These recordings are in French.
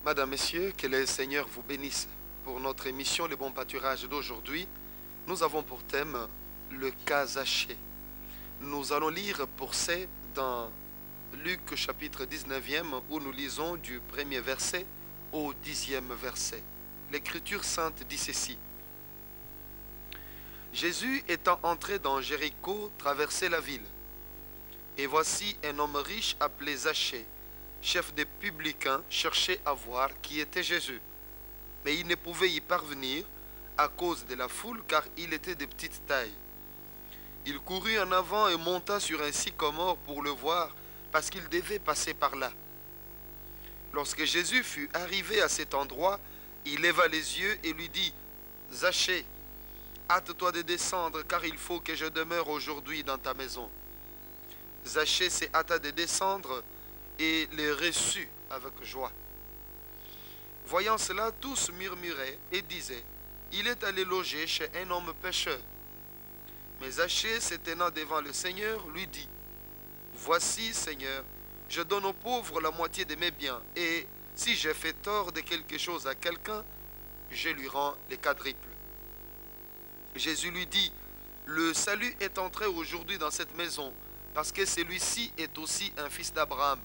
Madame, Messieurs, que le Seigneur vous bénisse. Pour notre émission Les bons pâturages d'aujourd'hui, nous avons pour thème le cas Zachée. Nous allons lire pour c'est dans Luc chapitre 19e où nous lisons du premier verset au 10e verset. L'Écriture sainte dit ceci. Jésus étant entré dans Jéricho traversait la ville. Et voici un homme riche appelé Zachée, chef des publicains, cherchait à voir qui était Jésus. Mais il ne pouvait y parvenir à cause de la foule car il était de petite taille. Il courut en avant et monta sur un sycomore pour le voir parce qu'il devait passer par là. Lorsque Jésus fut arrivé à cet endroit, il leva les yeux et lui dit, « Zachée, hâte-toi de descendre car il faut que je demeure aujourd'hui dans ta maison. » Zachée s'est hâta de descendre et les reçut avec joie. Voyant cela, tous murmuraient et disaient, « Il est allé loger chez un homme pécheur. » Mais Zachée, se tenant devant le Seigneur, lui dit, « Voici, Seigneur, je donne aux pauvres la moitié de mes biens, et si j'ai fait tort de quelque chose à quelqu'un, je lui rends les quadruples. » Jésus lui dit, « Le salut est entré aujourd'hui dans cette maison, parce que celui-ci est aussi un fils d'Abraham.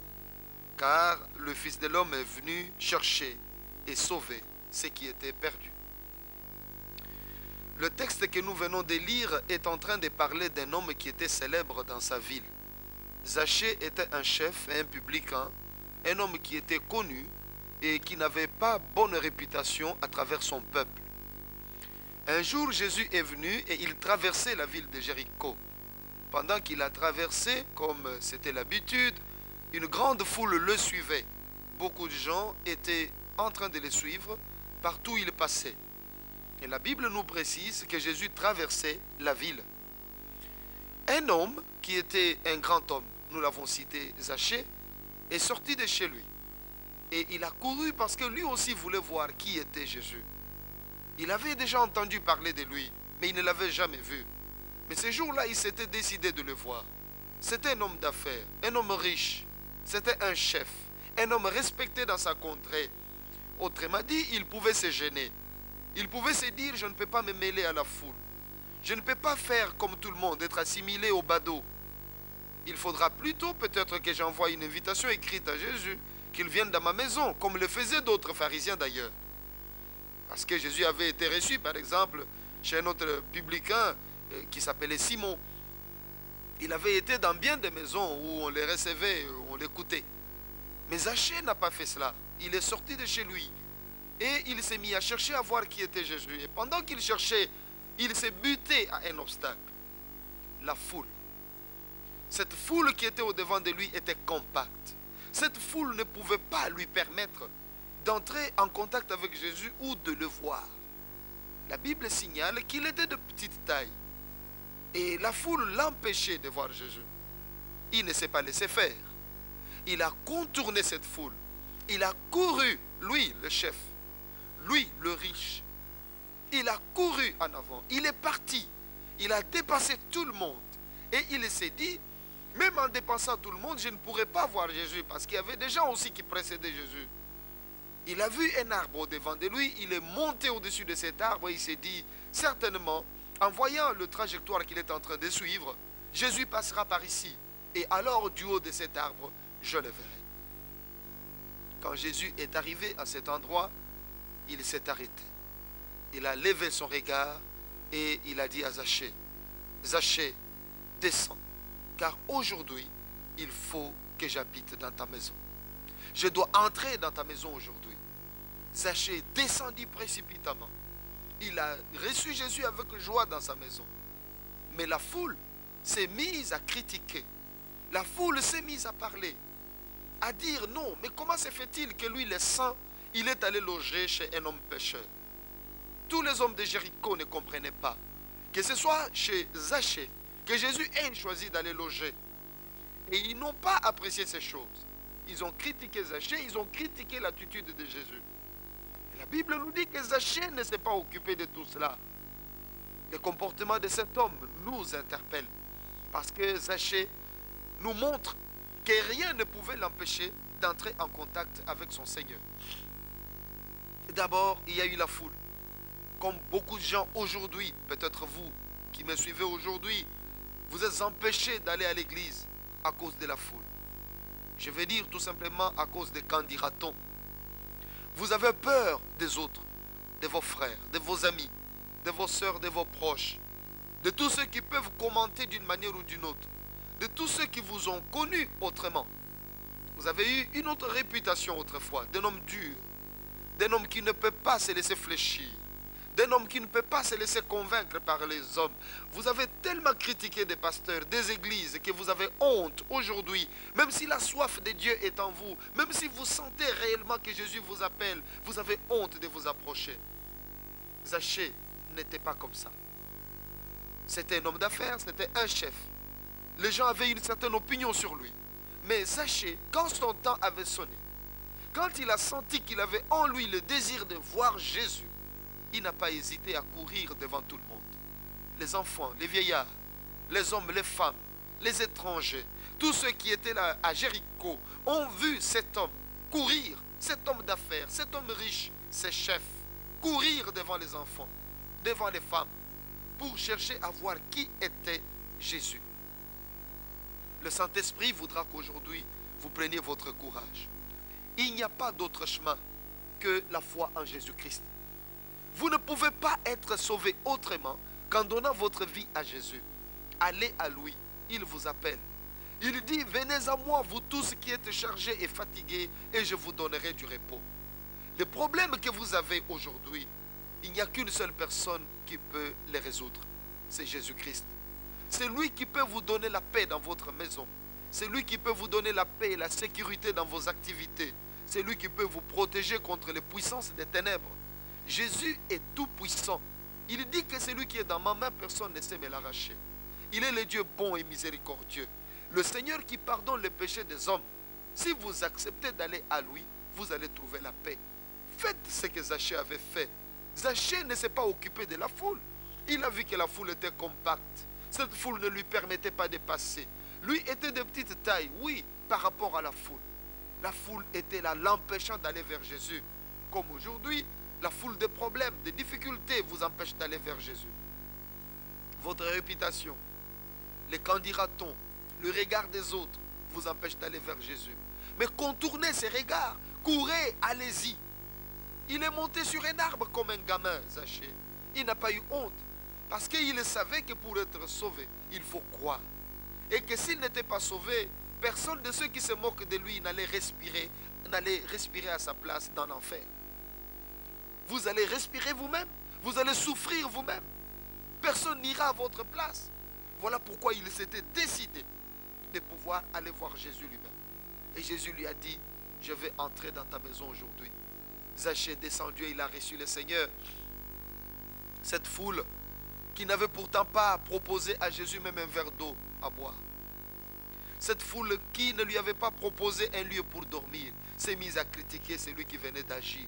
Car le Fils de l'homme est venu chercher et sauver ce qui était perdu. » Le texte que nous venons de lire est en train de parler d'un homme qui était célèbre dans sa ville. Zachée était un chef et un publicain, un homme qui était connu et qui n'avait pas bonne réputation à travers son peuple. Un jour, Jésus est venu et il traversait la ville de Jéricho. Pendant qu'il a traversé, comme c'était l'habitude, une grande foule le suivait. Beaucoup de gens étaient en train de le suivre partout où il passait. Et la Bible nous précise que Jésus traversait la ville. Un homme qui était un grand homme, nous l'avons cité, Zachée, est sorti de chez lui. Et il a couru parce que lui aussi voulait voir qui était Jésus. Il avait déjà entendu parler de lui, mais il ne l'avait jamais vu. Mais ce jour-là, il s'était décidé de le voir. C'était un homme d'affaires, un homme riche. C'était un chef, un homme respecté dans sa contrée. Autrement dit, il pouvait se gêner. Il pouvait se dire, je ne peux pas me mêler à la foule. Je ne peux pas faire comme tout le monde, être assimilé au badaud. Il faudra plutôt peut-être que j'envoie une invitation écrite à Jésus, qu'il vienne dans ma maison, comme le faisaient d'autres pharisiens d'ailleurs. Parce que Jésus avait été reçu, par exemple, chez un autre publicain qui s'appelait Simon. Il avait été dans bien des maisons où on les recevait, où on l'écoutait. Mais Zachée n'a pas fait cela. Il est sorti de chez lui. Et il s'est mis à chercher à voir qui était Jésus. Et pendant qu'il cherchait, il s'est buté à un obstacle. La foule. Cette foule qui était au-devant de lui était compacte. Cette foule ne pouvait pas lui permettre d'entrer en contact avec Jésus ou de le voir. La Bible signale qu'il était de petite taille. Et la foule l'empêchait de voir Jésus. Il ne s'est pas laissé faire. Il a contourné cette foule. Il a couru, lui le chef, lui le riche. Il a couru en avant. Il est parti. Il a dépassé tout le monde. Et il s'est dit, même en dépassant tout le monde, je ne pourrais pas voir Jésus parce qu'il y avait des gens aussi qui précédaient Jésus. Il a vu un arbre au-devant de lui. Il est monté au-dessus de cet arbre et il s'est dit, certainement, en voyant le trajectoire qu'il est en train de suivre, Jésus passera par ici. Et alors, du haut de cet arbre, je le verrai. Quand Jésus est arrivé à cet endroit, il s'est arrêté. Il a levé son regard et il a dit à Zachée, « Zachée, descends, car aujourd'hui, il faut que j'habite dans ta maison. Je dois entrer dans ta maison aujourd'hui. » Zachée descendit précipitamment. Il a reçu Jésus avec joie dans sa maison. Mais la foule s'est mise à critiquer. La foule s'est mise à parler. À dire non, mais comment se fait-il que lui, le saint, il est allé loger chez un homme pécheur? Tous les hommes de Jéricho ne comprenaient pas que ce soit chez Zachée que Jésus ait choisi d'aller loger. Et ils n'ont pas apprécié ces choses. Ils ont critiqué Zachée, ils ont critiqué l'attitude de Jésus. La Bible nous dit que Zachée ne s'est pas occupé de tout cela. Le comportement de cet homme nous interpelle. Parce que Zachée nous montre que rien ne pouvait l'empêcher d'entrer en contact avec son Seigneur. D'abord, il y a eu la foule. Comme beaucoup de gens aujourd'hui, peut-être vous qui me suivez aujourd'hui, vous êtes empêchés d'aller à l'église à cause de la foule. Je vais dire tout simplement à cause des qu'en dira-t-on. Vous avez peur des autres, de vos frères, de vos amis, de vos soeurs, de vos proches, de tous ceux qui peuvent commenter d'une manière ou d'une autre, de tous ceux qui vous ont connu autrement. Vous avez eu une autre réputation autrefois, d'un homme dur, d'un homme qui ne peut pas se laisser fléchir, d'un homme qui ne peut pas se laisser convaincre par les hommes. Vous avez tellement critiqué des pasteurs, des églises, que vous avez honte aujourd'hui. Même si la soif de Dieu est en vous, même si vous sentez réellement que Jésus vous appelle, vous avez honte de vous approcher. Zachée n'était pas comme ça. C'était un homme d'affaires, c'était un chef. Les gens avaient une certaine opinion sur lui. Mais Zachée, quand son temps avait sonné, quand il a senti qu'il avait en lui le désir de voir Jésus, il n'a pas hésité à courir devant tout le monde. Les enfants, les vieillards, les hommes, les femmes, les étrangers, tous ceux qui étaient là à Jéricho ont vu cet homme courir, cet homme d'affaires, cet homme riche, ces chefs, courir devant les enfants, devant les femmes, pour chercher à voir qui était Jésus. Le Saint-Esprit voudra qu'aujourd'hui, vous preniez votre courage. Il n'y a pas d'autre chemin que la foi en Jésus-Christ. Vous ne pouvez pas être sauvé autrement qu'en donnant votre vie à Jésus. Allez à lui, il vous appelle. Il dit, venez à moi, vous tous qui êtes chargés et fatigués, et je vous donnerai du repos. Les problèmes que vous avez aujourd'hui, il n'y a qu'une seule personne qui peut les résoudre. C'est Jésus-Christ. C'est lui qui peut vous donner la paix dans votre maison. C'est lui qui peut vous donner la paix et la sécurité dans vos activités. C'est lui qui peut vous protéger contre les puissances des ténèbres. Jésus est tout puissant. Il dit que celui qui est dans ma main, personne ne sait me l'arracher. Il est le Dieu bon et miséricordieux. Le Seigneur qui pardonne les péchés des hommes. Si vous acceptez d'aller à lui, vous allez trouver la paix. Faites ce que Zachée avait fait. Zachée ne s'est pas occupé de la foule. Il a vu que la foule était compacte. Cette foule ne lui permettait pas de passer. Lui était de petite taille, oui, par rapport à la foule. La foule était là, l'empêchant d'aller vers Jésus. Comme aujourd'hui, la foule de problèmes, de difficultés vous empêche d'aller vers Jésus. Votre réputation, les qu'en dira-t-on, le regard des autres vous empêche d'aller vers Jésus. Mais contournez ces regards, courez, allez-y. Il est monté sur un arbre comme un gamin, Zachée. Il n'a pas eu honte. Parce qu'il savait que pour être sauvé, il faut croire. Et que s'il n'était pas sauvé, personne de ceux qui se moquent de lui n'allait respirer à sa place dans l'enfer. Vous allez respirer vous-même, vous allez souffrir vous-même. Personne n'ira à votre place. Voilà pourquoi il s'était décidé de pouvoir aller voir Jésus lui-même. Et Jésus lui a dit, je vais entrer dans ta maison aujourd'hui. Zachée est descendu et il a reçu le Seigneur. Cette foule qui n'avait pourtant pas proposé à Jésus même un verre d'eau à boire. Cette foule qui ne lui avait pas proposé un lieu pour dormir s'est mise à critiquer celui qui venait d'agir.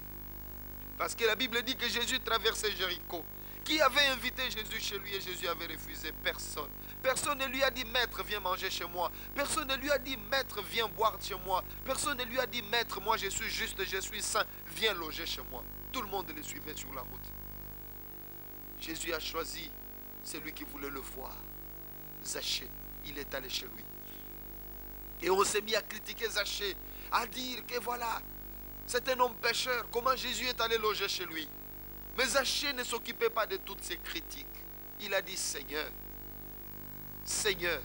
Parce que la Bible dit que Jésus traversait Jéricho. Qui avait invité Jésus chez lui et Jésus avait refusé? Personne. Personne ne lui a dit, maître, viens manger chez moi. Personne ne lui a dit, maître, viens boire chez moi. Personne ne lui a dit, maître, moi je suis juste, je suis saint, viens loger chez moi. Tout le monde le suivait sur la route. Jésus a choisi celui qui voulait le voir. Zachée, il est allé chez lui. Et on s'est mis à critiquer Zachée, à dire que voilà, c'est un homme pécheur. Comment Jésus est allé loger chez lui? Mais Zachée ne s'occupait pas de toutes ces critiques. Il a dit, Seigneur, Seigneur,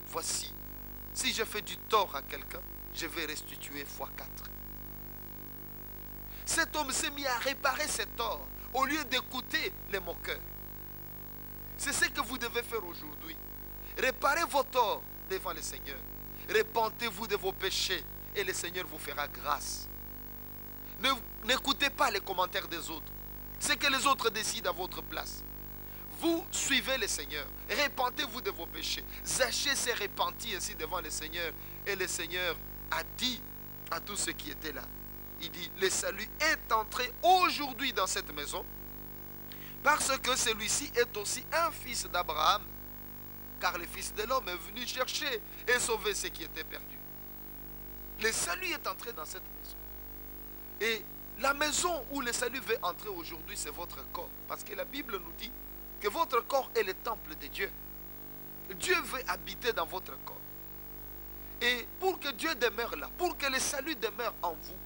voici, si je fais du tort à quelqu'un, je vais restituer fois 4. Cet homme s'est mis à réparer ses torts au lieu d'écouter les moqueurs. C'est ce que vous devez faire aujourd'hui. Réparez vos torts devant le Seigneur. Repentez-vous de vos péchés et le Seigneur vous fera grâce. N'écoutez pas les commentaires des autres. C'est que les autres décident à votre place. Vous suivez le Seigneur. Repentez-vous de vos péchés. Zachée s'est repenti ainsi devant le Seigneur. Et le Seigneur a dit à tous ceux qui étaient là, il dit, le salut est entré aujourd'hui dans cette maison parce que celui-ci est aussi un fils d'Abraham. Car le Fils de l'homme est venu chercher et sauver ceux qui étaient perdus. Le salut est entré dans cette maison. Et La maison où le salut veut entrer aujourd'hui, c'est votre corps. Parce que la Bible nous dit que votre corps est le temple de Dieu. Dieu veut habiter dans votre corps. Et pour que Dieu demeure là, pour que le salut demeure en vous,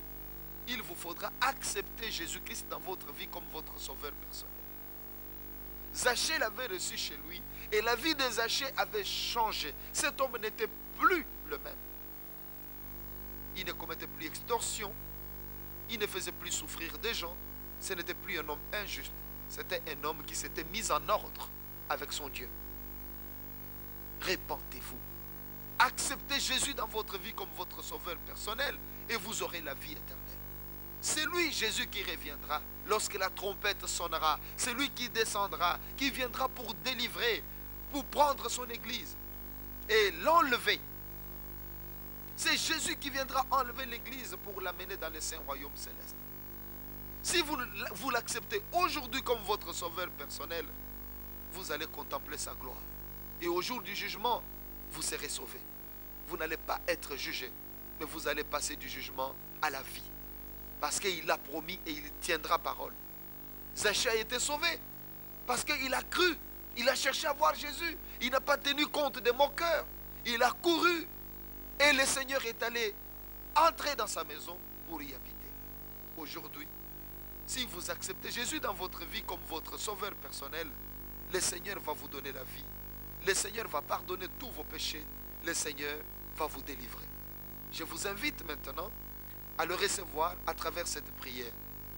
il vous faudra accepter Jésus-Christ dans votre vie comme votre sauveur personnel. Zachée l'avait reçu chez lui et la vie de Zachée avait changé. Cet homme n'était plus le même. Il ne commettait plus extorsion. Il ne faisait plus souffrir des gens. Ce n'était plus un homme injuste. C'était un homme qui s'était mis en ordre avec son Dieu. Répentez-vous. Acceptez Jésus dans votre vie comme votre sauveur personnel et vous aurez la vie éternelle. C'est lui, Jésus, qui reviendra lorsque la trompette sonnera. C'est lui qui descendra, qui viendra pour délivrer, pour prendre son église et l'enlever. C'est Jésus qui viendra enlever l'église pour l'amener dans le saint royaume céleste. Si vous l'acceptez aujourd'hui comme votre sauveur personnel, vous allez contempler sa gloire. Et au jour du jugement, vous serez sauvés. Vous n'allez pas être jugé, mais vous allez passer du jugement à la vie. Parce qu'il a promis et il tiendra parole. Zachée a été sauvé parce qu'il a cru. Il a cherché à voir Jésus. Il n'a pas tenu compte de mon cœur. Il a couru. Et le Seigneur est allé entrer dans sa maison pour y habiter. Aujourd'hui, si vous acceptez Jésus dans votre vie comme votre sauveur personnel, le Seigneur va vous donner la vie. Le Seigneur va pardonner tous vos péchés. Le Seigneur va vous délivrer. Je vous invite maintenant à le recevoir à travers cette prière.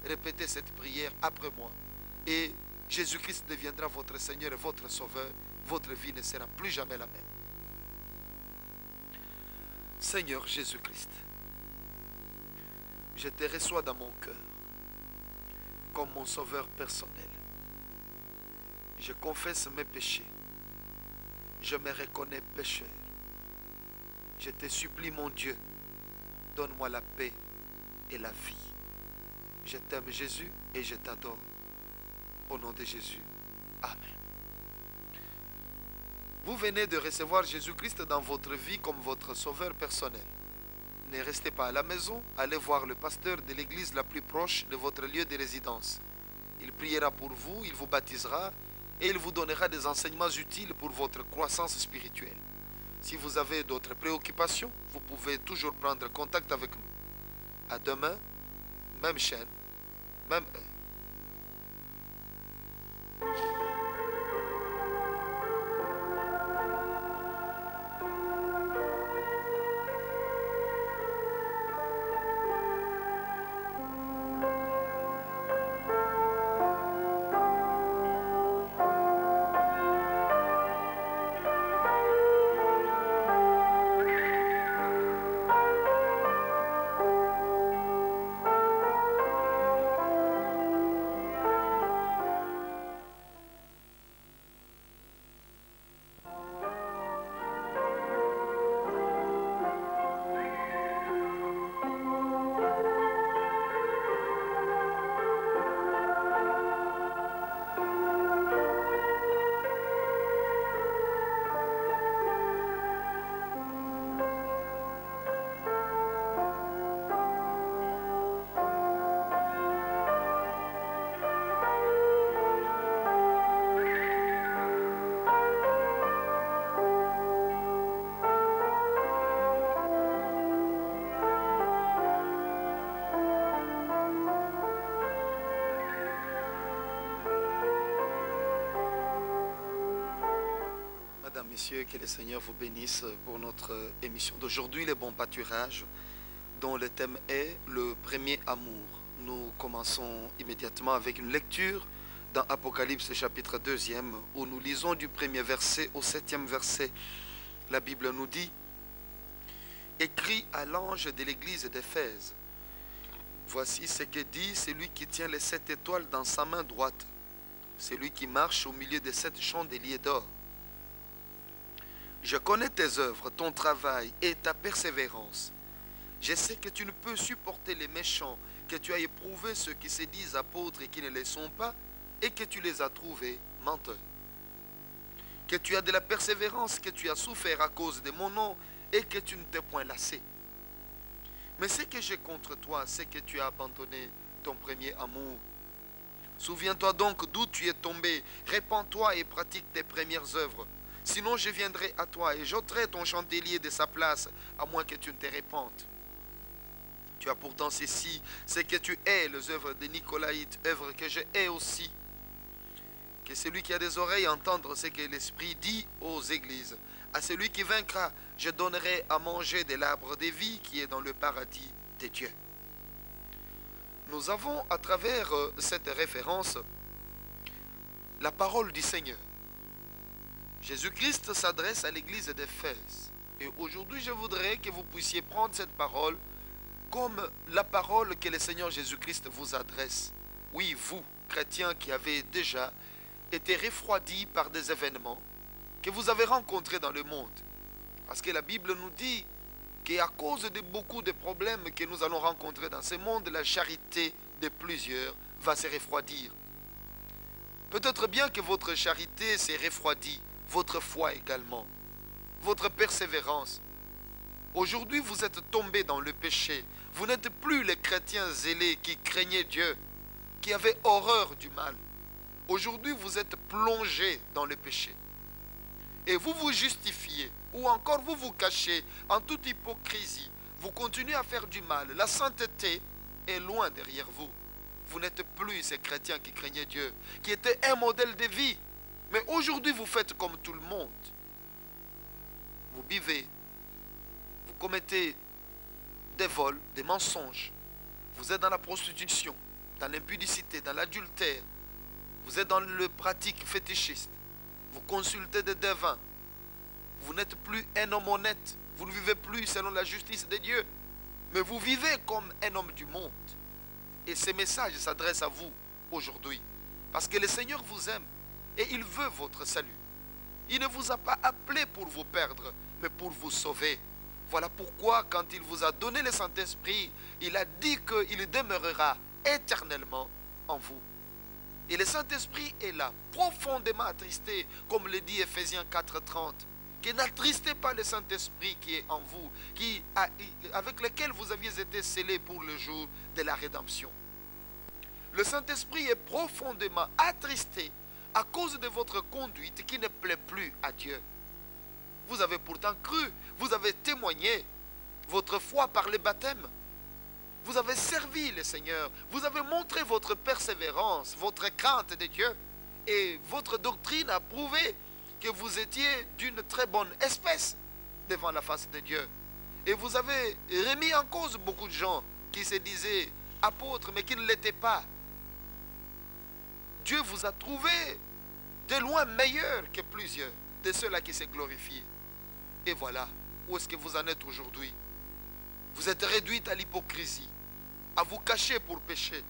Répétez cette prière après moi. Et Jésus-Christ deviendra votre Seigneur et votre Sauveur. Votre vie ne sera plus jamais la même. Seigneur Jésus-Christ, je te reçois dans mon cœur comme mon Sauveur personnel. Je confesse mes péchés. Je me reconnais pécheur. Je te supplie, mon Dieu, donne-moi la paix et la vie. Je t'aime, Jésus, et je t'adore. Au nom de Jésus. Amen. Vous venez de recevoir Jésus-Christ dans votre vie comme votre sauveur personnel. Ne restez pas à la maison, allez voir le pasteur de l'église la plus proche de votre lieu de résidence. Il priera pour vous, il vous baptisera et il vous donnera des enseignements utiles pour votre croissance spirituelle. Si vous avez d'autres préoccupations, vous pouvez toujours prendre contact avec nous. À demain, même chaîne, même heure. Messieurs, que le Seigneur vous bénisse pour notre émission d'aujourd'hui, les bons pâturages, dont le thème est le premier amour. Nous commençons immédiatement avec une lecture dans Apocalypse chapitre 2, où nous lisons du premier verset au 7e verset. La Bible nous dit: écrit à l'ange de l'église d'Éphèse, voici ce que dit celui qui tient les 7 étoiles dans sa main droite, celui qui marche au milieu des 7 chandeliers d'or. Je connais tes œuvres, ton travail et ta persévérance. Je sais que tu ne peux supporter les méchants, que tu as éprouvé ceux qui se disent apôtres et qui ne le sont pas, et que tu les as trouvés menteurs. Que tu as de la persévérance, que tu as souffert à cause de mon nom, et que tu ne t'es point lassé. Mais ce que j'ai contre toi, c'est que tu as abandonné ton premier amour. Souviens-toi donc d'où tu es tombé. Répands-toi et pratique tes premières œuvres. Sinon je viendrai à toi et j'ôterai ton chandelier de sa place, à moins que tu ne te répandes. Tu as pourtant ceci, c'est que tu hais les œuvres des Nicolaïtes, œuvres que je hais aussi. Que celui qui a des oreilles entendre ce que l'Esprit dit aux églises. À celui qui vaincra, je donnerai à manger de l'arbre de vie qui est dans le paradis de Dieu. Nous avons à travers cette référence la parole du Seigneur. Jésus-Christ s'adresse à l'église d'Éphèse. Et aujourd'hui, je voudrais que vous puissiez prendre cette parole comme la parole que le Seigneur Jésus-Christ vous adresse. Oui, vous, chrétiens qui avez déjà été refroidis par des événements que vous avez rencontrés dans le monde. Parce que la Bible nous dit qu'à cause de beaucoup de problèmes que nous allons rencontrer dans ce monde, la charité de plusieurs va se refroidir. Peut-être bien que votre charité s'est refroidie, votre foi également, votre persévérance. Aujourd'hui, vous êtes tombés dans le péché. Vous n'êtes plus les chrétiens zélés qui craignaient Dieu, qui avaient horreur du mal. Aujourd'hui, vous êtes plongés dans le péché. Et vous vous justifiez, ou encore vous vous cachez en toute hypocrisie. Vous continuez à faire du mal. La sainteté est loin derrière vous. Vous n'êtes plus ces chrétiens qui craignaient Dieu, qui étaient un modèle de vie. Mais aujourd'hui, vous faites comme tout le monde. Vous buvez, vous commettez des vols, des mensonges. Vous êtes dans la prostitution, dans l'impudicité, dans l'adultère. Vous êtes dans le pratique fétichiste. Vous consultez des devins. Vous n'êtes plus un homme honnête. Vous ne vivez plus selon la justice de Dieu. Mais vous vivez comme un homme du monde. Et ce message s'adresse à vous aujourd'hui. Parce que le Seigneur vous aime. Et il veut votre salut. Il ne vous a pas appelé pour vous perdre, mais pour vous sauver. Voilà pourquoi quand il vous a donné le Saint-Esprit, il a dit qu'il demeurera éternellement en vous. Et le Saint-Esprit est là, profondément attristé, comme le dit Ephésiens 4:30. Que n'attristez pas le Saint-Esprit qui est en vous, avec lequel vous aviez été scellés pour le jour de la rédemption. Le Saint-Esprit est profondément attristé à cause de votre conduite qui ne plaît plus à Dieu. Vous avez pourtant cru, vous avez témoigné votre foi par le baptême. Vous avez servi le Seigneur, vous avez montré votre persévérance, votre crainte de Dieu. Et votre doctrine a prouvé que vous étiez d'une très bonne espèce devant la face de Dieu. Et vous avez remis en cause beaucoup de gens qui se disaient apôtres, mais qui ne l'étaient pas. Dieu vous a trouvé de loin meilleur que plusieurs de ceux-là qui se glorifient. Et voilà où est-ce que vous en êtes aujourd'hui. Vous êtes réduite à l'hypocrisie, à vous cacher pour pécher,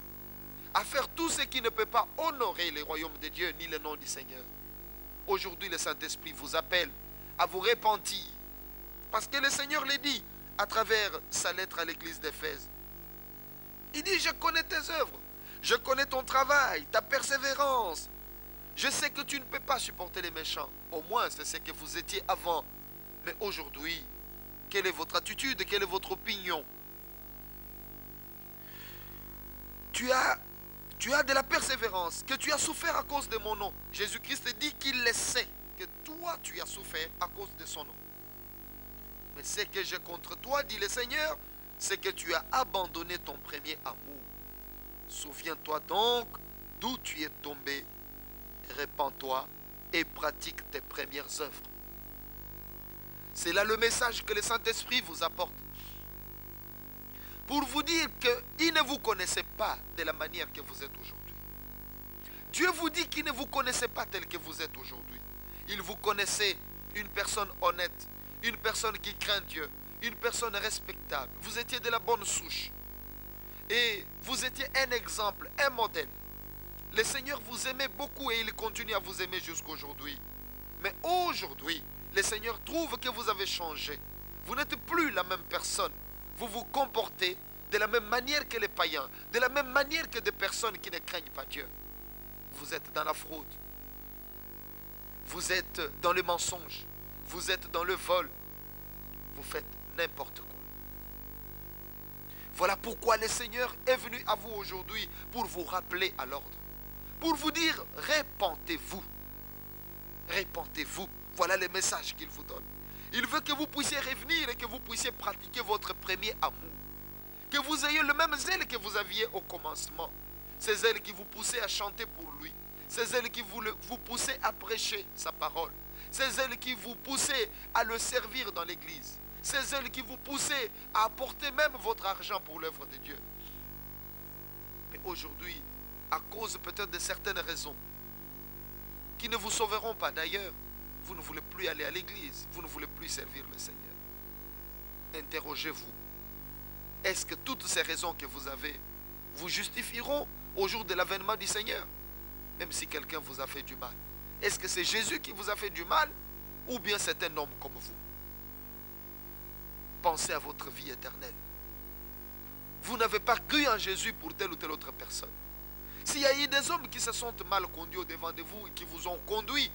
à faire tout ce qui ne peut pas honorer le royaume de Dieu ni le nom du Seigneur. Aujourd'hui, le Saint-Esprit vous appelle à vous repentir. Parce que le Seigneur le dit à travers sa lettre à l'église d'Éphèse. Il dit, je connais tes œuvres, je connais ton travail, ta persévérance. Je sais que tu ne peux pas supporter les méchants. Au moins, c'est ce que vous étiez avant. Mais aujourd'hui, quelle est votre attitude? Quelle est votre opinion? Tu as de la persévérance, que tu as souffert à cause de mon nom. Jésus-Christ dit qu'il le sait, que toi tu as souffert à cause de son nom. Mais ce que j'ai contre toi, dit le Seigneur, c'est que tu as abandonné ton premier amour. Souviens-toi donc d'où tu es tombé, répands-toi et pratique tes premières œuvres. C'est là le message que le Saint-Esprit vous apporte. Pour vous dire qu'il ne vous connaissait pas de la manière que vous êtes aujourd'hui. Dieu vous dit qu'il ne vous connaissait pas tel que vous êtes aujourd'hui. Il vous connaissait une personne honnête, une personne qui craint Dieu, une personne respectable. Vous étiez de la bonne souche. Et vous étiez un exemple, un modèle. Le Seigneur vous aimait beaucoup et il continue à vous aimer jusqu'aujourd'hui. Mais aujourd'hui, le Seigneur trouve que vous avez changé. Vous n'êtes plus la même personne. Vous vous comportez de la même manière que les païens, de la même manière que des personnes qui ne craignent pas Dieu. Vous êtes dans la fraude. Vous êtes dans le mensonge. Vous êtes dans le vol. Vous faites n'importe quoi. Voilà pourquoi le Seigneur est venu à vous aujourd'hui pour vous rappeler à l'ordre. Pour vous dire, répentez-vous. Répentez-vous. Voilà le message qu'il vous donne. Il veut que vous puissiez revenir et que vous puissiez pratiquer votre premier amour. Que vous ayez le même zèle que vous aviez au commencement. Ces zèles qui vous poussaient à chanter pour lui. Ces zèles qui vous poussaient à prêcher sa parole. Ces zèles qui vous poussaient à le servir dans l'église. Ces zèles qui vous poussaient à apporter même votre argent pour l'œuvre de Dieu. Mais aujourd'hui, à cause peut-être de certaines raisons qui ne vous sauveront pas d'ailleurs, vous ne voulez plus aller à l'église, vous ne voulez plus servir le Seigneur. Interrogez-vous. Est-ce que toutes ces raisons que vous avez vous justifieront au jour de l'avènement du Seigneur? Même si quelqu'un vous a fait du mal. Est-ce que c'est Jésus qui vous a fait du mal ou bien c'est un homme comme vous? Pensez à votre vie éternelle. Vous n'avez pas cru en Jésus pour telle ou telle autre personne. S'il y a eu des hommes qui se sont mal conduits au-devant de vous et qui vous ont conduit,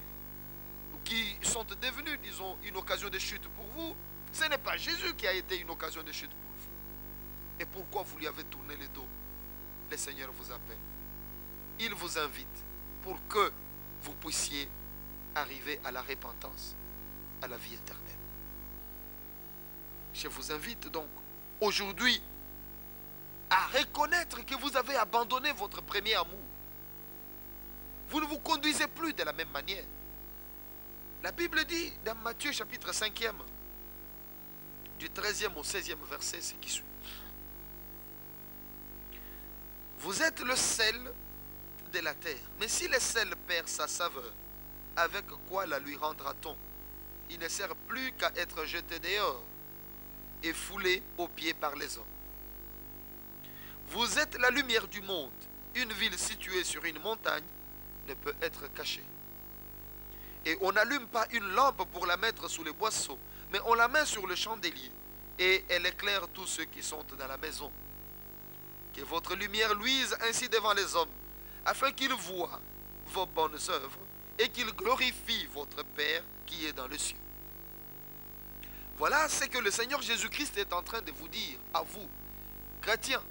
ou qui sont devenus, disons, une occasion de chute pour vous, ce n'est pas Jésus qui a été une occasion de chute pour vous. Et pourquoi vous lui avez tourné le dos? Le Seigneur vous appelle. Il vous invite pour que vous puissiez arriver à la repentance, à la vie éternelle. Je vous invite donc aujourd'hui à reconnaître que vous avez abandonné votre premier amour. Vous ne vous conduisez plus de la même manière. La Bible dit dans Matthieu chapitre 5e, du 13e au 16e verset, ce qui suit. Vous êtes le sel de la terre. Mais si le sel perd sa saveur, avec quoi la lui rendra-t-on? Il ne sert plus qu'à être jeté dehors et foulé aux pieds par les hommes. Vous êtes la lumière du monde. Une ville située sur une montagne ne peut être cachée. Et on n'allume pas une lampe pour la mettre sous les boisseaux, mais on la met sur le chandelier, et elle éclaire tous ceux qui sont dans la maison. Que votre lumière luise ainsi devant les hommes, afin qu'ils voient vos bonnes œuvres et qu'ils glorifient votre Père qui est dans le ciel. Voilà ce que le Seigneur Jésus-Christ est en train de vous dire à vous, chrétiens.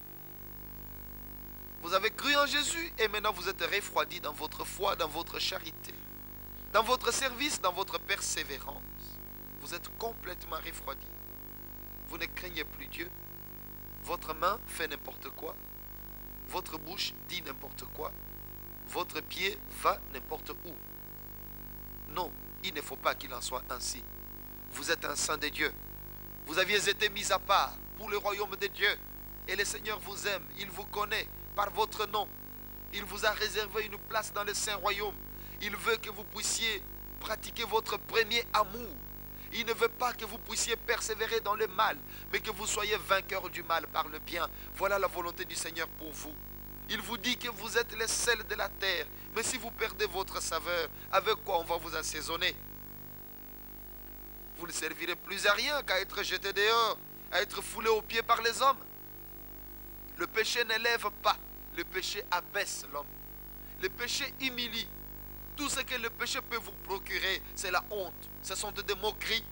Vous avez cru en Jésus et maintenant vous êtes refroidis dans votre foi, dans votre charité, dans votre service, dans votre persévérance. Vous êtes complètement refroidis. Vous ne craignez plus Dieu. Votre main fait n'importe quoi. Votre bouche dit n'importe quoi. Votre pied va n'importe où. Non, il ne faut pas qu'il en soit ainsi. Vous êtes un saint de Dieu. Vous aviez été mis à part pour le royaume de Dieu. Et le Seigneur vous aime. Il vous connaît par votre nom. Il vous a réservé une place dans le saint royaume. Il veut que vous puissiez pratiquer votre premier amour. Il ne veut pas que vous puissiez persévérer dans le mal, mais que vous soyez vainqueurs du mal par le bien. Voilà la volonté du Seigneur pour vous. Il vous dit que vous êtes le sel de la terre. Mais si vous perdez votre saveur, avec quoi on va vous assaisonner? Vous ne servirez plus à rien qu'à être jeté dehors, à être foulé aux pieds par les hommes. Le péché n'élève pas, le péché abaisse l'homme. Le péché humilie. Tout ce que le péché peut vous procurer, c'est la honte. Ce sont des moqueries.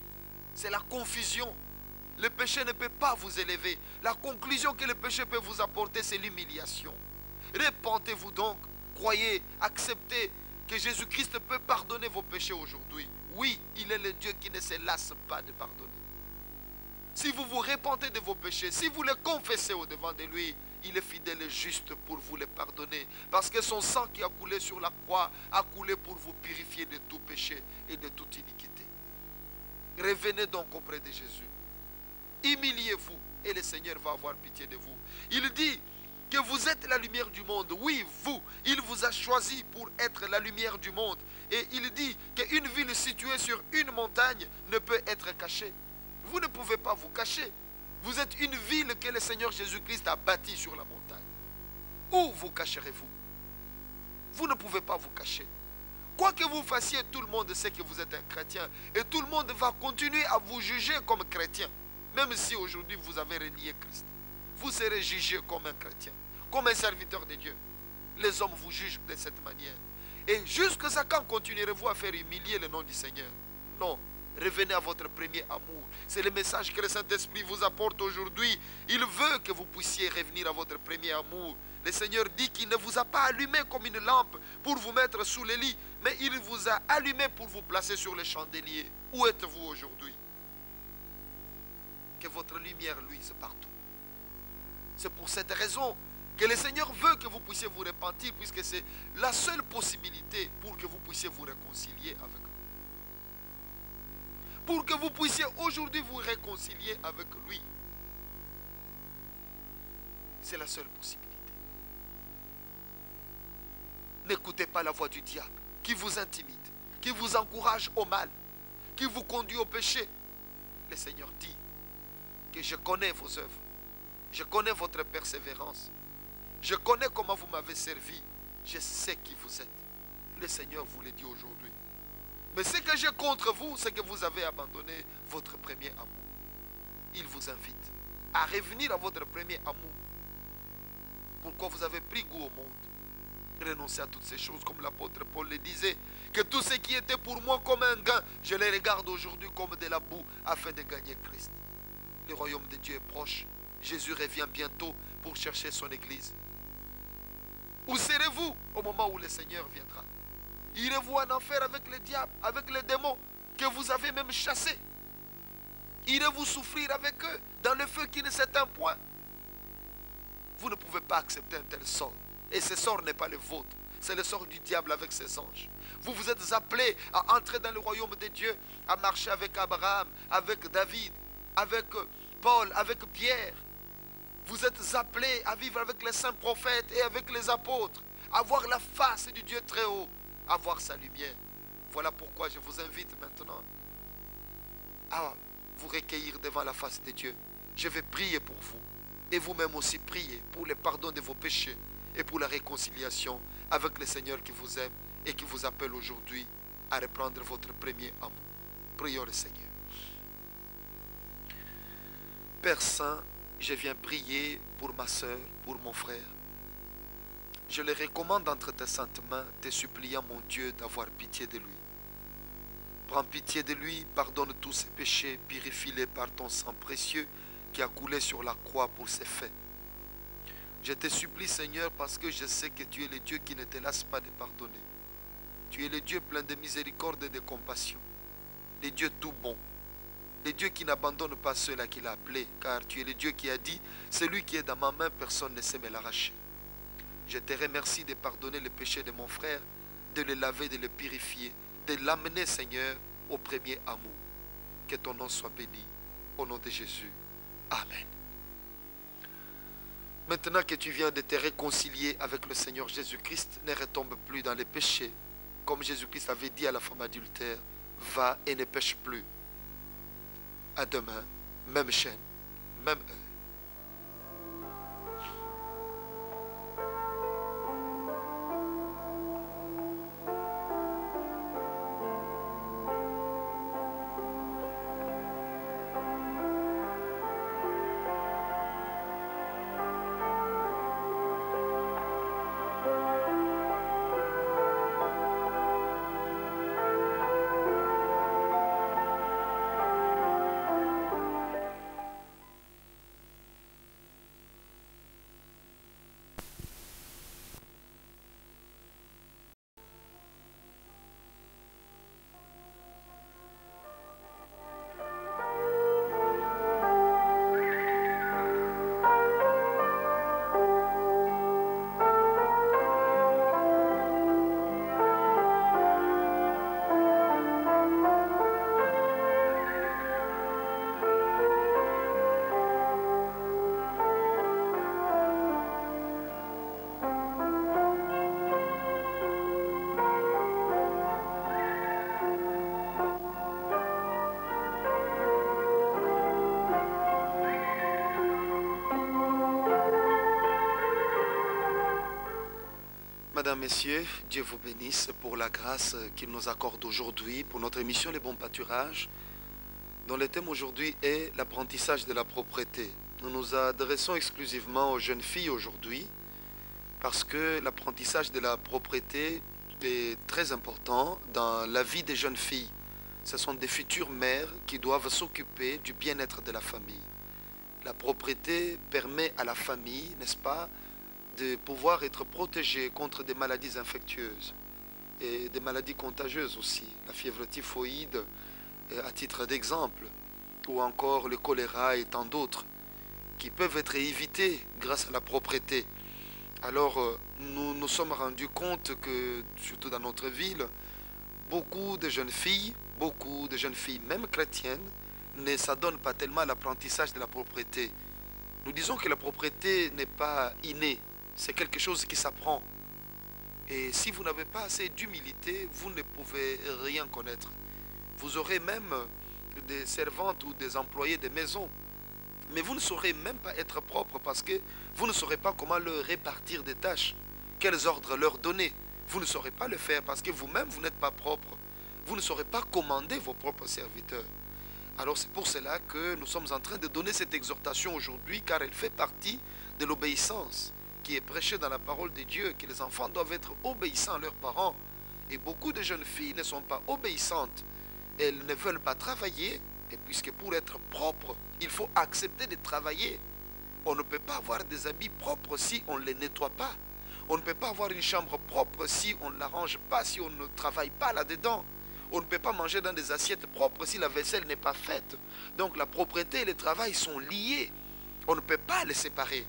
C'est la confusion. Le péché ne peut pas vous élever. La conclusion que le péché peut vous apporter, c'est l'humiliation. Repentez-vous donc. Croyez, acceptez que Jésus-Christ peut pardonner vos péchés aujourd'hui. Oui, il est le Dieu qui ne se lasse pas de pardonner. Si vous vous repentez de vos péchés, si vous les confessez au-devant de lui, il est fidèle et juste pour vous les pardonner. Parce que son sang qui a coulé sur la croix a coulé pour vous purifier de tout péché et de toute iniquité. Revenez donc auprès de Jésus. Humiliez-vous et le Seigneur va avoir pitié de vous. Il dit que vous êtes la lumière du monde. Oui, vous, il vous a choisi pour être la lumière du monde. Et il dit qu'une ville située sur une montagne ne peut être cachée. Vous ne pouvez pas vous cacher. Vous êtes une ville que le Seigneur Jésus-Christ a bâtie sur la montagne. Où vous cacherez-vous? Vous ne pouvez pas vous cacher. Quoi que vous fassiez, tout le monde sait que vous êtes un chrétien. Et tout le monde va continuer à vous juger comme chrétien. Même si aujourd'hui vous avez renié Christ. Vous serez jugé comme un chrétien, comme un serviteur de Dieu. Les hommes vous jugent de cette manière. Et jusqu'à quand continuerez-vous à faire humilier le nom du Seigneur? Non, Revenez à votre premier amour. C'est le message que le Saint-Esprit vous apporte aujourd'hui. Il veut que vous puissiez revenir à votre premier amour. Le Seigneur dit qu'il ne vous a pas allumé comme une lampe pour vous mettre sous le lit, mais il vous a allumé pour vous placer sur le chandelier. Où êtes-vous aujourd'hui? Que votre lumière luise partout. C'est pour cette raison que le Seigneur veut que vous puissiez vous repentir, puisque c'est la seule possibilité pour que vous puissiez vous réconcilier avec lui. Pour que vous puissiez aujourd'hui vous réconcilier avec lui. C'est la seule possibilité. N'écoutez pas la voix du diable qui vous intimide, qui vous encourage au mal, qui vous conduit au péché. Le Seigneur dit que je connais vos œuvres, je connais votre persévérance, je connais comment vous m'avez servi, je sais qui vous êtes. Le Seigneur vous le dit aujourd'hui. Mais ce que j'ai contre vous, c'est que vous avez abandonné votre premier amour. Il vous invite à revenir à votre premier amour. Pourquoi vous avez pris goût au monde? Renoncez à toutes ces choses, comme l'apôtre Paul le disait, que tout ce qui était pour moi comme un gain, je les regarde aujourd'hui comme de la boue afin de gagner Christ. Le royaume de Dieu est proche. Jésus revient bientôt pour chercher son église. Où serez-vous au moment où le Seigneur viendra? Irez-vous en enfer avec le diable, avec les démons que vous avez même chassés? Irez-vous souffrir avec eux dans le feu qui ne s'éteint point? Vous ne pouvez pas accepter un tel sort. Et ce sort n'est pas le vôtre. C'est le sort du diable avec ses anges. Vous vous êtes appelés à entrer dans le royaume de Dieu, à marcher avec Abraham, avec David, avec Paul, avec Pierre. Vous êtes appelés à vivre avec les saints prophètes et avec les apôtres, à voir la face du Dieu très haut, à voir sa lumière. Voilà pourquoi je vous invite maintenant à vous recueillir devant la face de Dieu. Je vais prier pour vous. Et vous-même aussi priez pour le pardon de vos péchés et pour la réconciliation avec le Seigneur qui vous aime et qui vous appelle aujourd'hui à reprendre votre premier amour. Prions le Seigneur. Père Saint, je viens prier pour ma soeur, pour mon frère. Je le recommande entre tes saintes mains, te suppliant, mon Dieu, d'avoir pitié de lui. Prends pitié de lui, pardonne tous ses péchés, purifie-les par ton sang précieux qui a coulé sur la croix pour ses faits. Je te supplie, Seigneur, parce que je sais que tu es le Dieu qui ne te lasse pas de pardonner. Tu es le Dieu plein de miséricorde et de compassion. Le Dieu tout bon. Le Dieu qui n'abandonne pas ceux-là qu'il a appelés, car tu es le Dieu qui a dit, celui qui est dans ma main, personne ne sait me l'arracher. Je te remercie de pardonner le péché de mon frère, de le laver, de le purifier, de l'amener, Seigneur, au premier amour. Que ton nom soit béni. Au nom de Jésus. Amen. Maintenant que tu viens de te réconcilier avec le Seigneur Jésus-Christ, ne retombe plus dans les péchés. Comme Jésus-Christ avait dit à la femme adultère, va et ne pêche plus. À demain, même chaîne, même heure. Mesdames, Messieurs, Dieu vous bénisse pour la grâce qu'il nous accorde aujourd'hui pour notre émission Les Bons Pâturages, dont le thème aujourd'hui est l'apprentissage de la propreté. Nous nous adressons exclusivement aux jeunes filles aujourd'hui parce que l'apprentissage de la propreté est très important dans la vie des jeunes filles. Ce sont des futures mères qui doivent s'occuper du bien-être de la famille. La propriété permet à la famille, n'est-ce pas, de pouvoir être protégée contre des maladies infectieuses et des maladies contagieuses aussi. La fièvre typhoïde, à titre d'exemple, ou encore le choléra et tant d'autres, qui peuvent être évités grâce à la propreté. Alors, nous nous sommes rendus compte que, surtout dans notre ville, beaucoup de jeunes filles, même chrétiennes, ne s'adonnent pas tellement à l'apprentissage de la propreté. Nous disons que la propreté n'est pas innée, c'est quelque chose qui s'apprend. Et si vous n'avez pas assez d'humilité, vous ne pouvez rien connaître. Vous aurez même des servantes ou des employés de maison. Mais vous ne saurez même pas être propre parce que vous ne saurez pas comment leur répartir des tâches. Quels ordres leur donner. Vous ne saurez pas le faire parce que vous-même, vous n'êtes pas propre. Vous ne saurez pas commander vos propres serviteurs. Alors c'est pour cela que nous sommes en train de donner cette exhortation aujourd'hui, car elle fait partie de l'obéissance qui est prêchée dans la parole de Dieu, que les enfants doivent être obéissants à leurs parents. Et beaucoup de jeunes filles ne sont pas obéissantes. Elles ne veulent pas travailler, et puisque pour être propre, il faut accepter de travailler. On ne peut pas avoir des habits propres si on ne les nettoie pas. On ne peut pas avoir une chambre propre si on ne la range pas, si on ne travaille pas là-dedans. On ne peut pas manger dans des assiettes propres si la vaisselle n'est pas faite. Donc la propreté et le travail sont liés. On ne peut pas les séparer.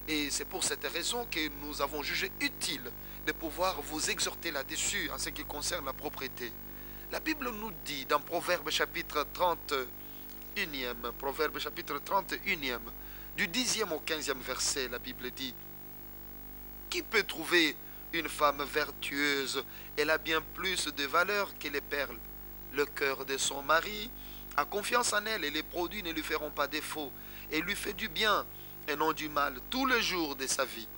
Et c'est pour cette raison que nous avons jugé utile de pouvoir vous exhorter là-dessus en ce qui concerne la propreté. La Bible nous dit dans Proverbe chapitre 31, Proverbe chapitre 31, du 10e au 15e verset, la Bible dit: qui peut trouver une femme vertueuse? Elle a bien plus de valeur que les perles. Le cœur de son mari a confiance en elle et les produits ne lui feront pas défaut. Elle lui fait du bien et non du mal tous les jours de sa vie.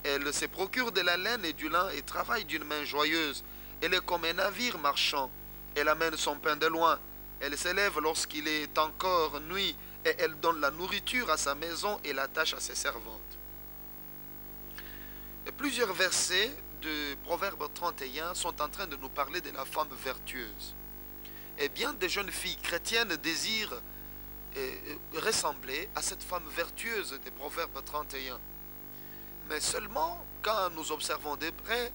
Elle se procure de la laine et du lin et travaille d'une main joyeuse. Elle est comme un navire marchand. Elle amène son pain de loin. Elle s'élève lorsqu'il est encore nuit et elle donne la nourriture à sa maison et l'attache à ses servantes. Et plusieurs versets de Proverbe 31 sont en train de nous parler de la femme vertueuse. Et bien des jeunes filles chrétiennes désirent ressembler à cette femme vertueuse des Proverbes 31. Mais seulement quand nous observons de près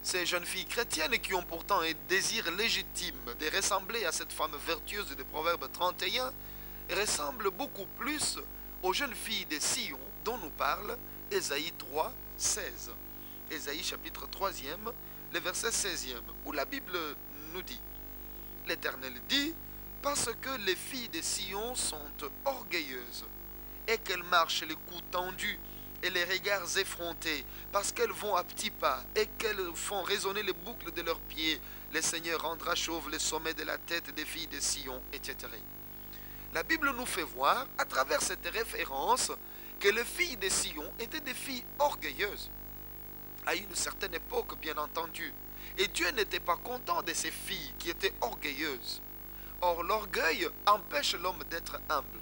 ces jeunes filles chrétiennes qui ont pourtant un désir légitime de ressembler à cette femme vertueuse des Proverbes 31 ressemblent beaucoup plus aux jeunes filles de Sion dont nous parle Ésaïe 3, 16. Ésaïe chapitre 3e, le verset 16e, où la Bible nous dit: l'Éternel dit, parce que les filles de Sion sont orgueilleuses et qu'elles marchent les coups tendus et les regards effrontés, parce qu'elles vont à petits pas et qu'elles font résonner les boucles de leurs pieds, le Seigneur rendra chauve le sommet de la tête des filles de Sion, etc. La Bible nous fait voir, à travers cette référence, que les filles de Sion étaient des filles orgueilleuses, à une certaine époque, bien entendu. Et Dieu n'était pas content de ces filles qui étaient orgueilleuses. Or, l'orgueil empêche l'homme d'être humble.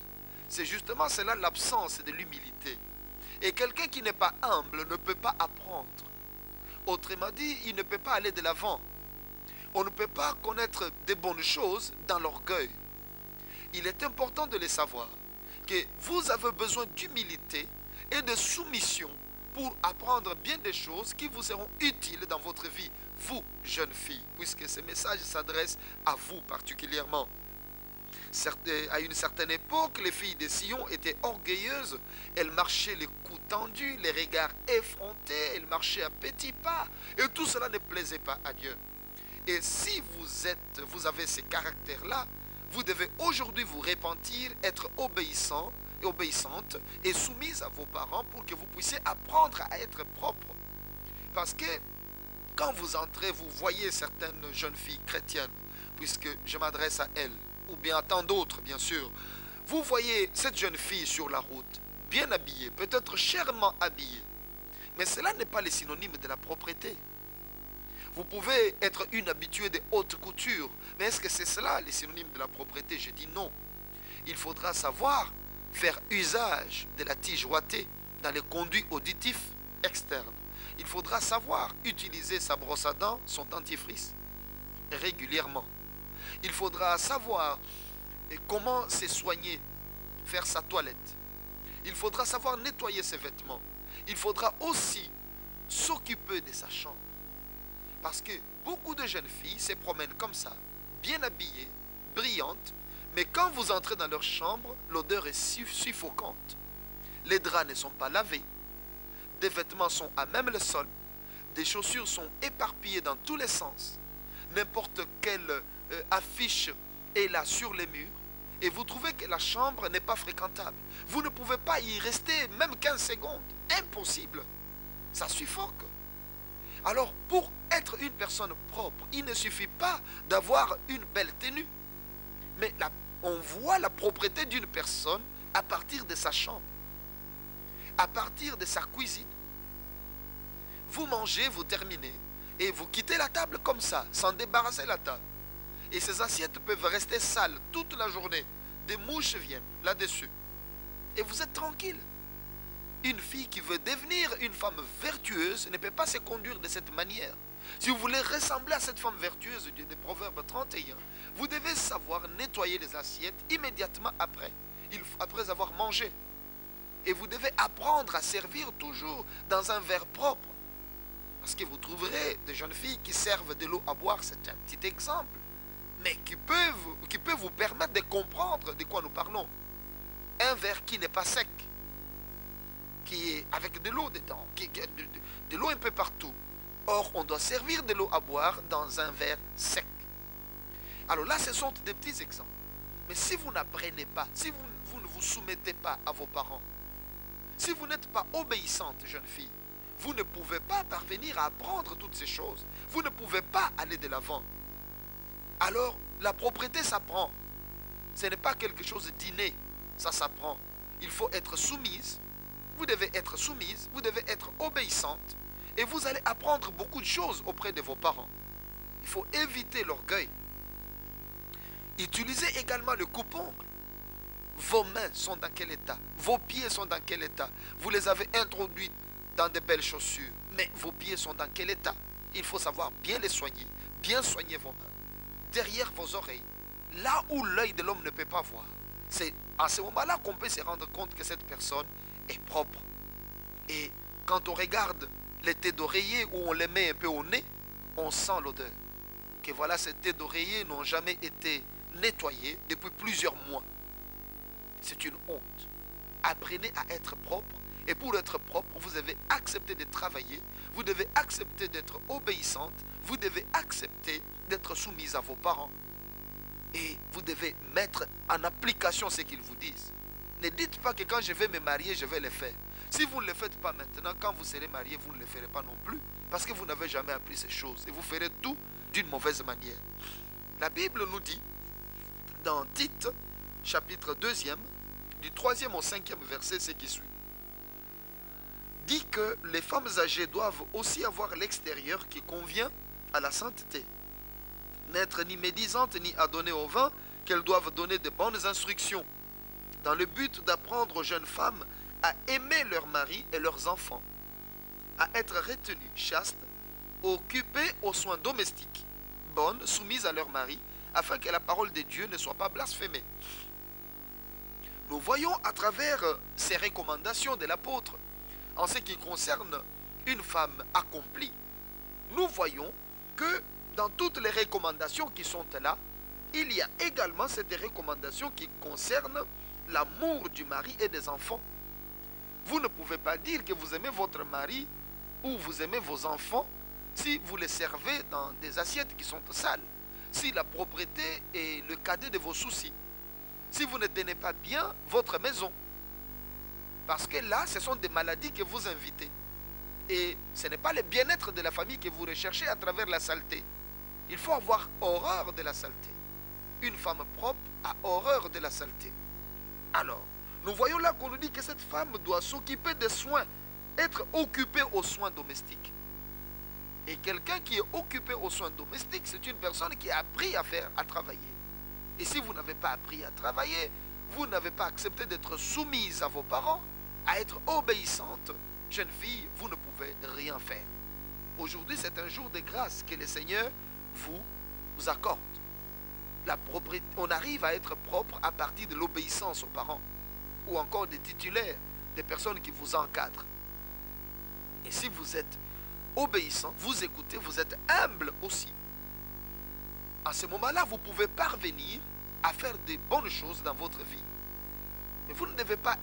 C'est justement cela l'absence de l'humilité. Et quelqu'un qui n'est pas humble ne peut pas apprendre. Autrement dit, il ne peut pas aller de l'avant. On ne peut pas connaître de bonnes choses dans l'orgueil. Il est important de le savoir, que vous avez besoin d'humilité et de soumission pour apprendre bien des choses qui vous seront utiles dans votre vie, vous, jeunes filles, puisque ce message s'adresse à vous particulièrement. À une certaine époque, les filles de Sion étaient orgueilleuses. Elles marchaient les coups tendus, les regards effrontés, elles marchaient à petits pas. Et tout cela ne plaisait pas à Dieu. Et si vous avez ces caractères-là, vous devez aujourd'hui vous repentir, être obéissant et obéissante et soumise à vos parents pour que vous puissiez apprendre à être propre. Parce que quand vous entrez, vous voyez certaines jeunes filles chrétiennes, puisque je m'adresse à elles, ou bien à tant d'autres, bien sûr. Vous voyez cette jeune fille sur la route, bien habillée, peut-être chèrement habillée. Mais cela n'est pas le synonyme de la propreté. Vous pouvez être une habituée de haute couture, mais est-ce que c'est cela le synonyme de la propreté? Je dis non. Il faudra savoir faire usage de la tige ouatée dans les conduits auditifs externes. Il faudra savoir utiliser sa brosse à dents, son dentifrice, régulièrement. Il faudra savoir comment se soigner, faire sa toilette. Il faudra savoir nettoyer ses vêtements. Il faudra aussi s'occuper de sa chambre. Parce que beaucoup de jeunes filles se promènent comme ça, bien habillées, brillantes, mais quand vous entrez dans leur chambre, l'odeur est suffocante. Les draps ne sont pas lavés, des vêtements sont à même le sol, des chaussures sont éparpillées dans tous les sens. N'importe quelle affiche est là sur les murs, et vous trouvez que la chambre n'est pas fréquentable. Vous ne pouvez pas y rester même 15 secondes. Impossible. Ça suffoque. Alors, pour être une personne propre, il ne suffit pas d'avoir une belle tenue. Mais on voit la propreté d'une personne à partir de sa chambre, à partir de sa cuisine. Vous mangez, vous terminez, et vous quittez la table comme ça, sans débarrasser la table. Et ces assiettes peuvent rester sales toute la journée. Des mouches viennent là-dessus. Et vous êtes tranquille. Une fille qui veut devenir une femme vertueuse ne peut pas se conduire de cette manière. Si vous voulez ressembler à cette femme vertueuse des Proverbes 31, vous devez savoir nettoyer les assiettes immédiatement après avoir mangé. Et vous devez apprendre à servir toujours dans un verre propre. Parce que vous trouverez des jeunes filles qui servent de l'eau à boire, c'est un petit exemple, mais qui peut vous permettre de comprendre de quoi nous parlons. Un verre qui n'est pas sec, qui est avec de l'eau dedans, de l'eau un peu partout. Or, on doit servir de l'eau à boire dans un verre sec. Alors là, ce sont des petits exemples. Mais si vous n'apprenez pas, si vous ne vous soumettez pas à vos parents, si vous n'êtes pas obéissante, jeune fille, vous ne pouvez pas parvenir à apprendre toutes ces choses. Vous ne pouvez pas aller de l'avant. Alors, la propreté s'apprend. Ce n'est pas quelque chose d'inné. Ça s'apprend. Il faut être soumise. Vous devez être soumise. Vous devez être obéissante. Et vous allez apprendre beaucoup de choses auprès de vos parents. Il faut éviter l'orgueil. Utilisez également le coupe-ongle. Vos mains sont dans quel état? Vos pieds sont dans quel état? Vous les avez introduits dans de belles chaussures, mais vos pieds sont dans quel état? Il faut savoir bien les soigner, bien soigner vos mains, derrière vos oreilles, là où l'œil de l'homme ne peut pas voir. C'est à ce moment-là qu'on peut se rendre compte que cette personne est propre. Et quand on regarde les têtes d'oreiller où on les met un peu au nez, on sent l'odeur. Que voilà, ces têtes d'oreiller n'ont jamais été nettoyées depuis plusieurs mois. C'est une honte. Apprenez à être propre. Et pour être propre, vous devez accepter de travailler. Vous devez accepter d'être obéissante. Vous devez accepter d'être soumise à vos parents. Et vous devez mettre en application ce qu'ils vous disent. Ne dites pas que quand je vais me marier, je vais le faire. Si vous ne le faites pas maintenant, quand vous serez marié, vous ne le ferez pas non plus. Parce que vous n'avez jamais appris ces choses. Et vous ferez tout d'une mauvaise manière. La Bible nous dit, dans Tite, chapitre 2, du 3e au 5e verset, ce qui suit, dit que les femmes âgées doivent aussi avoir l'extérieur qui convient à la sainteté. N'être ni médisantes ni adonnées au vin, qu'elles doivent donner de bonnes instructions, dans le but d'apprendre aux jeunes femmes à aimer leurs maris et leurs enfants, à être retenues chastes, occupées aux soins domestiques, bonnes, soumises à leur mari, afin que la parole de Dieu ne soit pas blasphémée. Nous voyons à travers ces recommandations de l'apôtre, en ce qui concerne une femme accomplie, nous voyons que dans toutes les recommandations qui sont là, il y a également cette recommandation qui concerne l'amour du mari et des enfants. Vous ne pouvez pas dire que vous aimez votre mari ou vous aimez vos enfants si vous les servez dans des assiettes qui sont sales, si la propreté est le cadet de vos soucis, si vous ne tenez pas bien votre maison. Parce que là, ce sont des maladies que vous invitez. Et ce n'est pas le bien-être de la famille que vous recherchez à travers la saleté. Il faut avoir horreur de la saleté. Une femme propre a horreur de la saleté. Alors, nous voyons là qu'on nous dit que cette femme doit s'occuper des soins, être occupée aux soins domestiques. Et quelqu'un qui est occupé aux soins domestiques, c'est une personne qui a appris à travailler. Et si vous n'avez pas appris à travailler, vous n'avez pas accepté d'être soumise à vos parents, à être obéissante, jeune fille, vous ne pouvez rien faire. Aujourd'hui, c'est un jour de grâce que le Seigneur vous accorde. La propriété, on arrive à être propre à partir de l'obéissance aux parents ou encore des titulaires, des personnes qui vous encadrent. Et si vous êtes obéissant, vous écoutez, vous êtes humble aussi. À ce moment-là, vous pouvez parvenir à faire des bonnes choses dans votre vie. Mais vous ne devez pas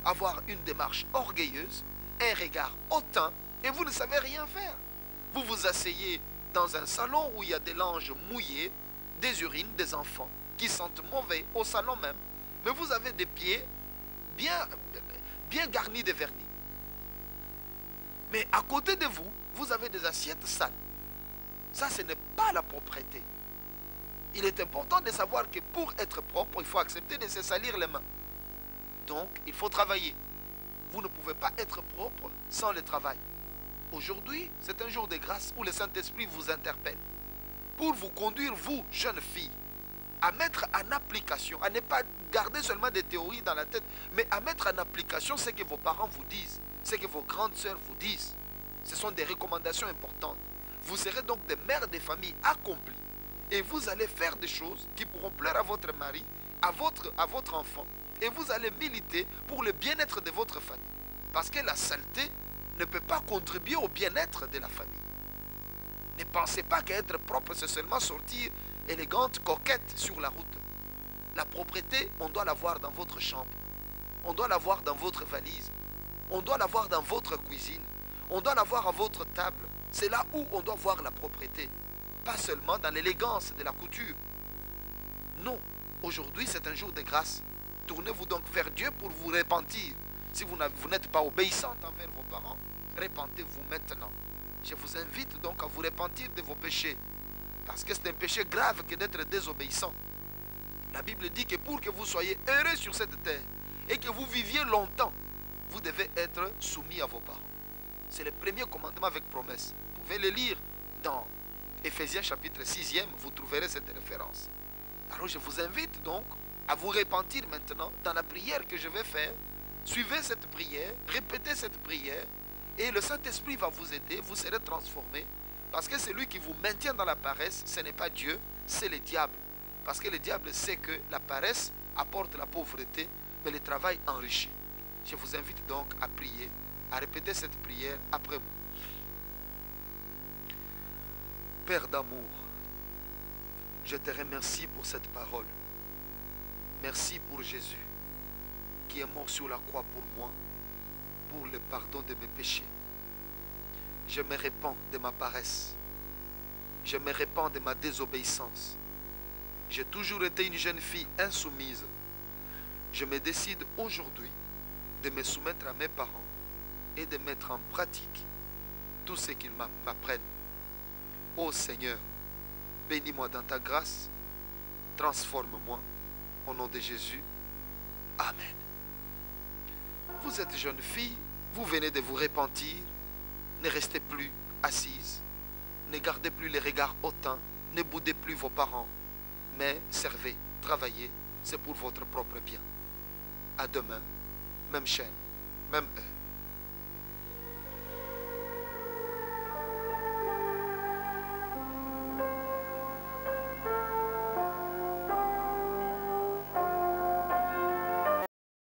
avoir une démarche orgueilleuse, un regard hautain, et vous ne savez rien faire. Vous vous asseyez dans un salon où il y a des langes mouillés, des urines des enfants qui sentent mauvais au salon même, mais vous avez des pieds bien garnis de vernis. Mais à côté de vous, vous avez des assiettes sales. Ça, ce n'est pas la propreté. Il est important de savoir que pour être propre, il faut accepter de se salir les mains. Donc, il faut travailler. Vous ne pouvez pas être propre sans le travail. Aujourd'hui, c'est un jour de grâce où le Saint-Esprit vous interpelle pour vous conduire, vous, jeune fille, à mettre en application, à ne pas garder seulement des théories dans la tête, mais à mettre en application ce que vos parents vous disent, ce que vos grandes sœurs vous disent. Ce sont des recommandations importantes. Vous serez donc des mères de famille accomplies. Et vous allez faire des choses qui pourront plaire à votre mari, à votre enfant. Et vous allez militer pour le bien-être de votre famille. Parce que la saleté ne peut pas contribuer au bien-être de la famille. Ne pensez pas qu'être propre, c'est seulement sortir élégante, coquette sur la route. La propreté, on doit l'avoir dans votre chambre. On doit l'avoir dans votre valise. On doit l'avoir dans votre cuisine. On doit l'avoir à votre table. C'est là où on doit voir la propreté. Pas seulement dans l'élégance de la couture. Non, aujourd'hui c'est un jour de grâce. Tournez-vous donc vers Dieu pour vous repentir. Si vous n'êtes pas obéissante envers vos parents, repentez-vous maintenant. Je vous invite donc à vous repentir de vos péchés. Parce que c'est un péché grave que d'être désobéissant. La Bible dit que pour que vous soyez heureux sur cette terre et que vous viviez longtemps, vous devez être soumis à vos parents. C'est le premier commandement avec promesse. Vous pouvez le lire dans Éphésiens chapitre 6e, vous trouverez cette référence. Alors je vous invite donc à vous repentir maintenant dans la prière que je vais faire. Suivez cette prière, répétez cette prière et le Saint-Esprit va vous aider, vous serez transformé. Parce que celui qui vous maintient dans la paresse, ce n'est pas Dieu, c'est le diable. Parce que le diable sait que la paresse apporte la pauvreté, mais le travail enrichit. Je vous invite donc à prier, à répéter cette prière après moi. Père d'amour, je te remercie pour cette parole. Merci pour Jésus qui est mort sur la croix pour moi, pour le pardon de mes péchés. Je me répands de ma paresse. Je me répands de ma désobéissance. J'ai toujours été une jeune fille insoumise. Je me décide aujourd'hui de me soumettre à mes parents et de mettre en pratique tout ce qu'ils m'apprennent. Ô Seigneur, bénis-moi dans ta grâce, transforme-moi au nom de Jésus. Amen. Vous êtes jeune fille, vous venez de vous repentir, ne restez plus assise, ne gardez plus les regards hautains, ne boudez plus vos parents, mais servez, travaillez, c'est pour votre propre bien. À demain, même chaîne, même heure.